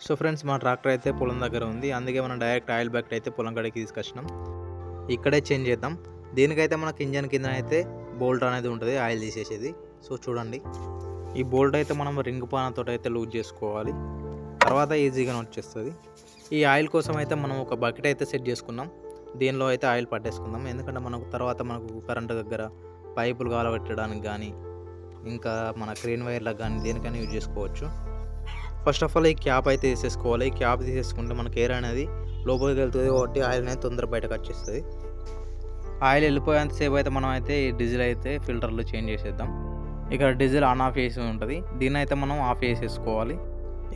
So friends, మా tractor అయితే పొలం దగ్గర ఉంది. అందుకే మనం డైరెక్ట్ ఆయిల్ బ్యాగ్ అయితే పొలం కాడికి తీసుకొచ్చినాం. ఇక్కడే చేంజ్ చేద్దాం. దీనికైతే మనకి ఇంజన్ కింద అయితే బోల్ట్ అనేది ఉంటుంది, ఆయిల్ తీసేసేది. సో చూడండి, ఈ బోల్ట్ అయితే మనం రింగ్ పానతో అయితే లూజ్ చేసుకోవాలి. తర్వాత ఈజీగానే వచ్చేస్తుంది. ఈ ఆయిల్ కోసం అయితే మనం ఒక బకెట్ అయితే సెట్ చేసుకున్నాం. దీనిలో అయితే ఆయిల్ పట్టేసుకుందాం. ఎందుకంటే మనకు తర్వాత కరెంటు దగ్గర పైపులు కాలబెట్టడానికి కానీ, ఇంకా మన క్రేన్ వైర్లకు కానీ దేనికైనా యూజ్ చేసుకోవచ్చు. ఫస్ట్ ఆఫ్ ఆల్ ఈ క్యాప్ అయితే తీసేసుకోవాలి. ఈ క్యాప్ తీసేసుకుంటే మనకి ఎయిర్ అనేది లోపలికి వెళ్తుంది కాబట్టి ఆయిల్ అనేది తొందర బయటకు వచ్చేస్తుంది. ఆయిల్ వెళ్ళిపోయేంతసేపు అయితే మనం అయితే ఈ డీజిల్ అయితే ఫిల్టర్లు చేంజ్ చేసేద్దాం. ఇక్కడ డీజిల్ ఆన్ ఆఫ్ చేసి ఉంటుంది, దీన్ని అయితే మనం ఆఫ్ చేసేసుకోవాలి.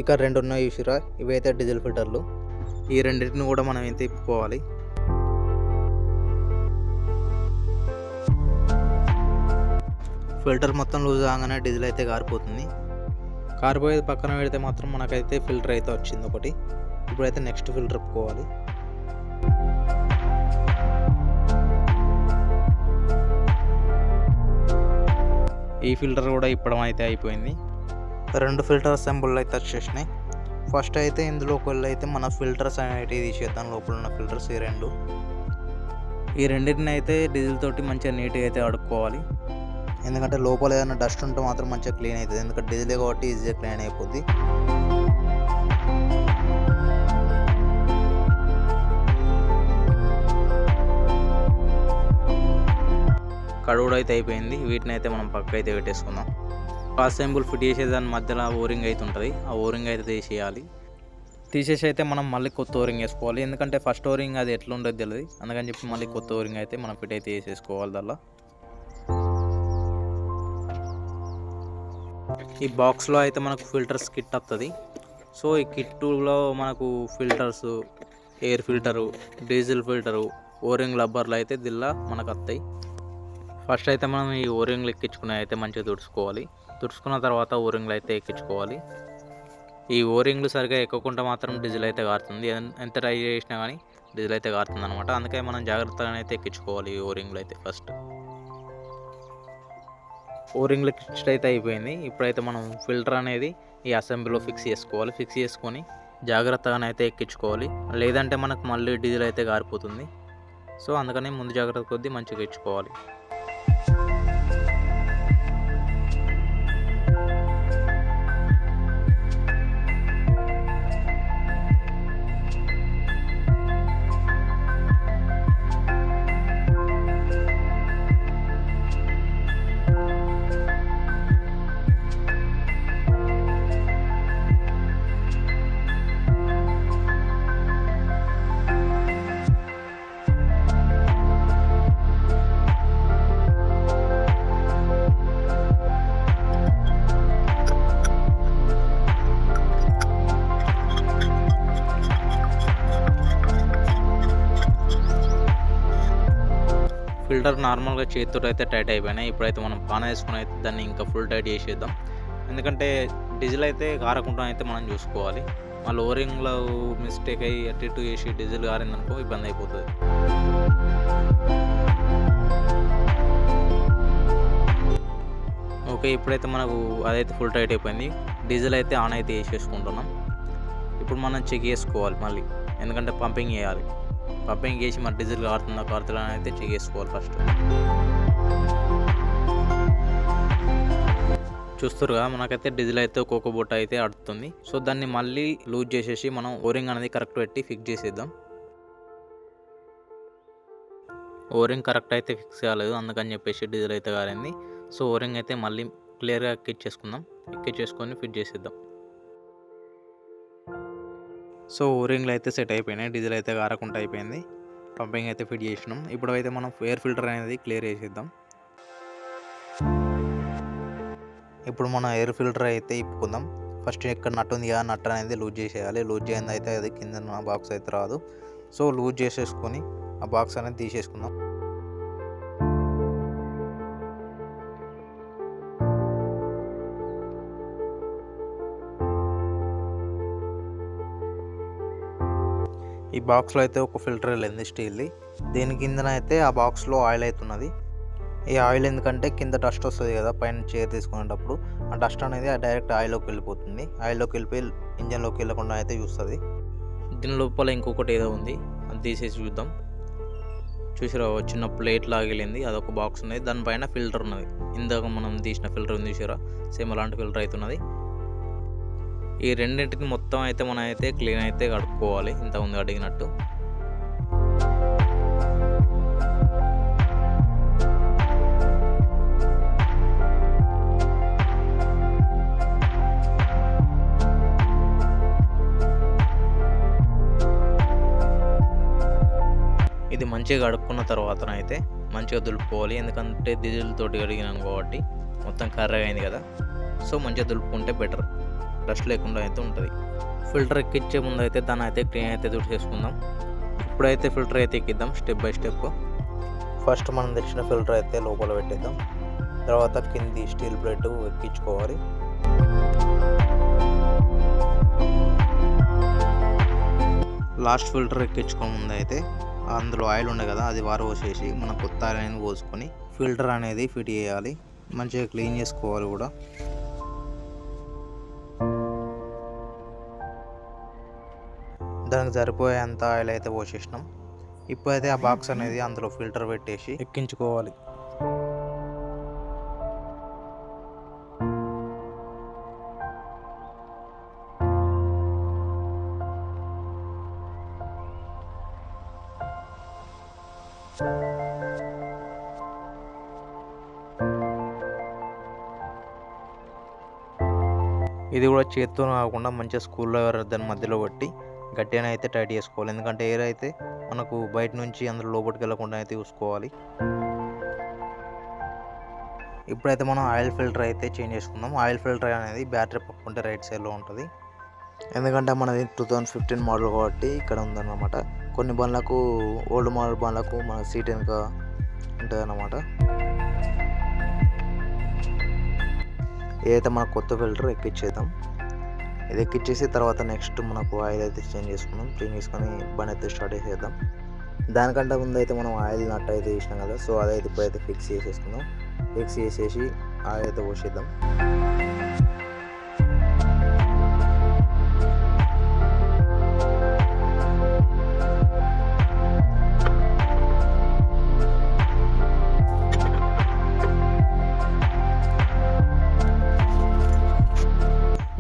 ఇక్కడ రెండు ఉన్నాయి చూసిరా, ఇవి అయితే డీజిల్ ఫిల్టర్లు. ఈ రెండింటిని కూడా మనం అయితే తిప్పుకోవాలి. ఫిల్టర్ మొత్తం లూజ్ కాగానే డీజిల్ అయితే కారిపోతుంది. కారిపోయేది పక్కన పెడితే మాత్రం మనకైతే ఫిల్టర్ అయితే వచ్చింది ఒకటి. ఇప్పుడైతే నెక్స్ట్ ఫిల్టర్ తిప్పుకోవాలి. ఈ ఫిల్టర్ కూడా ఇప్పడం అయితే అయిపోయింది. రెండు ఫిల్టర్ అసెంబుల్ అయితే వచ్చేసినాయి. ఫస్ట్ అయితే ఇందులోకి వెళ్ళి అయితే మన ఫిల్టర్స్ అనేవి తీసేద్దాం. లోపల ఉన్న ఫిల్టర్స్ ఈ రెండింటిని అయితే డీజిల్ తోటి మంచిగా నీట్గా అయితే అడుక్కోవాలి. ఎందుకంటే లోపల ఏదైనా డస్ట్ ఉంటే మాత్రం మంచిగా క్లీన్ అవుతుంది. ఎందుకంటే డీజిల్ కాబట్టి ఈజీగా క్లీన్ అయిపోద్ది. కడుగుడు అయితే అయిపోయింది. వీటిని అయితే మనం పక్క అయితే పెట్టేసుకుందాం. అసెంబుల్ ఫిట్ చేసేదాని మధ్యలో ఓరింగ్ అయితే ఉంటుంది, ఆ ఓరింగ్ అయితే తీసేయాలి. తీసేసి అయితే మనం మళ్ళీ కొత్త ఓరింగ్ వేసుకోవాలి. ఎందుకంటే ఫస్ట్ ఓరింగ్ అది ఎట్లా ఉండదు తెలియదు, అందుకని చెప్పి మళ్ళీ కొత్త ఓరింగ్ అయితే మనం ఫిట్ అయితే వేసేసుకోవాలి. దానిలో ఈ బాక్స్లో అయితే మనకు ఫిల్టర్స్ కిట్ వస్తుంది. సో ఈ కిట్లో మనకు filters, air filter, diesel filter, ఓరింగ్ రబ్బర్లు అయితే దీనిలో మనకు వస్తాయి. ఫస్ట్ అయితే మనం ఈ ఓరింగ్లు ఎక్కించుకునే అయితే మంచిగా తుడుచుకోవాలి. తుడుచుకున్న తర్వాత ఓరింగ్లు అయితే ఎక్కించుకోవాలి. ఈ ఓరింగ్లు సరిగా ఎక్కకుండా మాత్రం డీజిల్ అయితే కారుతుంది. ఎంత ట్రై చేసినా కానీ డీజిల్ అయితే కారుతుంది అనమాట. అందుకే మనం జాగ్రత్తగా అయితే ఎక్కించుకోవాలి ఈ ఓరింగ్లు అయితే. ఫస్ట్ ఓరింగ్లు ఎక్కించడం అయితే అయిపోయింది. ఇప్పుడైతే మనం ఫిల్టర్ అనేది ఈ అసెంబ్లీలో ఫిక్స్ చేసుకోవాలి. ఫిక్స్ చేసుకొని జాగ్రత్తగానైతే ఎక్కించుకోవాలి, లేదంటే మనకు మళ్ళీ డీజిల్ అయితే కారిపోతుంది. సో అందుకని ముందు జాగ్రత్త కొద్దీ మంచిగా ఎక్కించుకోవాలి. ఫిల్టర్ నార్మల్గా చేతితో అయితే టైట్ అయిపోయినాయి. ఇప్పుడైతే మనం పాన వేసుకుని అయితే దాన్ని ఇంకా ఫుల్ టైట్ చేసేద్దాం. ఎందుకంటే డీజిల్ అయితే కారకుండా అయితే మనం చూసుకోవాలి. మళ్ళీ ఓరింగ్లో మిస్టేక్ అయ్యి అటు ఇటు చేసి డీజిల్ కారిందనుకో ఇబ్బంది అయిపోతుంది. ఓకే, ఇప్పుడైతే మనకు అదైతే ఫుల్ టైట్ అయిపోయింది. డీజిల్ అయితే ఆన్ అయితే వేసేసుకుంటున్నాం. ఇప్పుడు మనం చెక్ చేసుకోవాలి మళ్ళీ, ఎందుకంటే పంపింగ్ చేయాలి. పంపింగ్ చేసి మన డీజిల్ కారుతుందా అని అయితే చెక్ చేసుకోవాలి. ఫస్ట్ చూస్తురుగా మనకైతే డీజిల్ అయితే ఒక్కొక్క బొట్ట అయితే అడుతుంది. సో దాన్ని మళ్ళీ లూజ్ చేసేసి మనం ఓరింగ్ అనేది కరెక్ట్ పెట్టి ఫిక్స్ చేసేద్దాం. ఓరింగ్ కరెక్ట్ అయితే ఫిక్స్ కాలేదు, అందుకని చెప్పేసి డీజిల్ అయితే కారింది. సో ఓరింగ్ అయితే మళ్ళీ క్లియర్గా ఎక్కించేసుకొని ఫిట్ చేసేద్దాం. సో ఓరింగ్లు అయితే సెట్ అయిపోయినాయి, డీజిల్ అయితే కారకుండా అయిపోయింది. పంపింగ్ అయితే ఫిట్ చేసినాం. ఇప్పుడు అయితే మనం ఎయిర్ ఫిల్టర్ అనేది క్లియర్ చేసేద్దాం. ఇప్పుడు మన ఎయిర్ ఫిల్టర్ అయితే ఇప్పుకుందాం. ఫస్ట్ ఎక్కడ నట్టు ఉంది కదా, నట్టు అనేది లూజ్ చేసేయాలి. లూజ్ చేయండి అయితే అది కింద బాక్స్ అయితే రాదు. సో లూజ్ చేసేసుకొని ఆ బాక్స్ అనేది తీసేసుకుందాం. ఈ బాక్స్లో అయితే ఒక ఫిల్టర్ వెళ్ళింది స్టీల్ది. దీని కిందన అయితే ఆ బాక్స్లో ఆయిల్ అవుతున్నది. ఈ ఆయిల్ ఎందుకంటే కింద డస్ట్ వస్తుంది కదా, పైన చైర్ తీసుకునేటప్పుడు ఆ డస్ట్ అనేది డైరెక్ట్ ఆయిల్లోకి వెళ్ళిపోతుంది. ఆయిల్లోకి వెళ్ళిపోయి ఇంజన్లోకి వెళ్ళకుండా అయితే చూస్తుంది. దీని లోపల ఇంకొకటి ఏదో ఉంది, అది తీసేసి చూద్దాం. చూసారా, చిన్న ప్లేట్ లాగిలింది, అదొక బాక్స్ ఉన్నది, దానిపైన ఫిల్టర్ ఉన్నది. ఇందాక మనం తీసిన ఫిల్టర్ ఉంది చూసారా, సేమ్ అలాంటి ఫిల్టర్ అవుతున్నది. ఈ రెండింటిని మొత్తం అయితే మనం అయితే క్లీన్ అయితే కడుక్కోవాలి, ఇంతకుముందు అడిగినట్టు. ఇది మంచిగా కడుక్కున్న తర్వాతనైతే మంచిగా దులుపుకోవాలి, ఎందుకంటే డీజిల్ తోటి కడిగినాం కాబట్టి మొత్తం కర్రగా అయింది కదా. సో మంచిగా దులుపుకుంటే బెటర్, డస్ట్ లేకుండా అయితే ఉంటుంది. ఫిల్టర్ ఎక్కించే ముందు అయితే దాన్ని అయితే క్లీన్ అయితే తుడిచేసుకుందాం. ఇప్పుడైతే ఫిల్టర్ అయితే ఎక్కిద్దాం స్టెప్ బై స్టెప్. ఫస్ట్ మనం తెచ్చిన ఫిల్టర్ అయితే లోపల పెట్టేద్దాం, తర్వాత కింది స్టీల్ ప్లేట్ ఎక్కించుకోవాలి. లాస్ట్ ఫిల్టర్ ఎక్కించుకోక ముందు అయితే అందులో ఆయిల్ ఉండే కదా, అది వారు పోసేసి మనం కొత్త ఆయిల్ అనేది పోసుకొని ఫిల్టర్ అనేది ఫిట్ చేయాలి, మంచిగా క్లీన్ చేసుకోవాలి కూడా. దానికి సరిపోయేంత ఆయిల్ అయితే పోసేసినాం. ఇప్పుడైతే ఆ బాక్స్ అనేది అందులో ఫిల్టర్ పెట్టేసి ఎక్కించుకోవాలి. ఇది కూడా చేత్తో కాకుండా మంచిగా స్కూల్లో దాని మధ్యలో పెట్టి గట్టిగా అయితే టైట్ చేసుకోవాలి, ఎందుకంటే ఎయిర్ అయితే మనకు బయట నుంచి అందులో లోపలికి వెళ్ళకుండా అయితే చూసుకోవాలి. ఇప్పుడైతే మనం ఆయిల్ ఫిల్టర్ అయితే చేంజ్ చేసుకుందాం. ఆయిల్ ఫిల్టర్ అనేది బ్యాటరీ పక్కుంటే రైట్ సైడ్లో ఉంటుంది, ఎందుకంటే మనది 2015 మోడల్ కాబట్టి ఇక్కడ ఉందన్నమాట. కొన్ని బండ్లకు, ఓల్డ్ మోడల్ బండ్లకు మన సీట్ వెనుక ఉంటుంది అన్నమాట. ఇదైతే మన కొత్త ఫిల్టర్ ఎక్కించేద్దాం. ఇది ఎక్కించేసి తర్వాత నెక్స్ట్ మనకు ఆయిల్ అయితే చేంజ్ చేసుకుందాం. చేంజ్ చేసుకొని బండి అయితే స్టార్ట్ చేసేద్దాం. దానికంటే ముందు అయితే మనం ఆయిల్ నట్ అయితే వేసినాం కదా, సో అదైతే ఇప్పుడైతే ఫిక్స్ చేసేసుకుందాం. ఫిక్స్ చేసేసి ఆయిల్ అయితే పోసేద్దాం.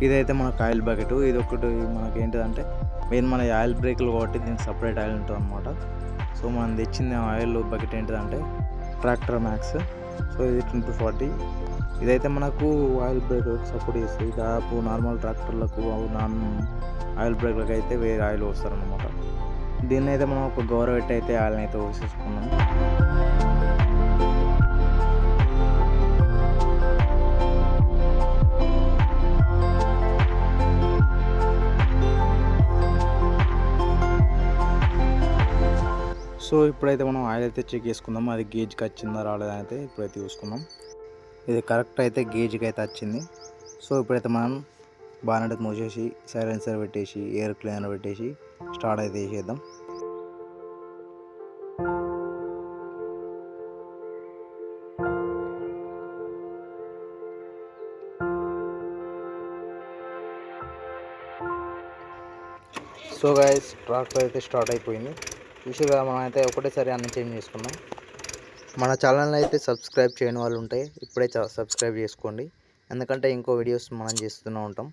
ఇదైతే మనకు ఆయిల్ బకెట్. ఇది ఒకటి మనకి ఏంటిదంటే మెయిన్ మన ఆయిల్ బ్రేక్లు కాబట్టి దీనికి సపరేట్ ఆయిల్ ఉంటుంది అనమాట. సో మనం తెచ్చిన ఆయిల్ బకెట్ ఏంటిదంటే ట్రాక్టర్ మ్యాక్స్. సో ఇది 2040. ఇదైతే మనకు ఆయిల్ బ్రేక్లకు సపోర్ట్ చేస్తుంది. దాదాపు నార్మల్ ట్రాక్టర్లకు, నాన్ ఆయిల్ బ్రేక్లకు అయితే వేరే ఆయిల్ వస్తారనమాట. దీన్ని అయితే మనం ఒక గౌరవ అయితే ఆయిల్ని అయితే వేసేసుకున్నాం. సో ఇప్పుడైతే మనం ఆయిల్ అయితే చెక్ చేసుకుందాం, అది గేజ్కి వచ్చిందా రాలేదా అయితే ఇప్పుడైతే చూసుకుందాం. ఇది కరెక్ట్ అయితే గేజ్కి అయితే వచ్చింది. సో ఇప్పుడైతే మనం బానెట్ మూసేసి సైలెన్సర్ పెట్టేసి ఎయిర్ క్లీనర్ పెట్టేసి స్టార్ట్ అయితే చేసేద్దాం. సో గైస్, ట్రాక్టర్ అయితే స్టార్ట్ అయిపోయింది. చూసిగా మనం అయితే ఒకటేసారి అన్ని చేంజ్ చేసుకున్నాం. మన ఛానల్ అయితే సబ్స్క్రైబ్ చేయని వాళ్ళు ఉంటే ఇప్పుడే సబ్స్క్రైబ్ చేసుకోండి, ఎందుకంటే ఇంకో వీడియోస్ మనం చేస్తూనే ఉంటాం.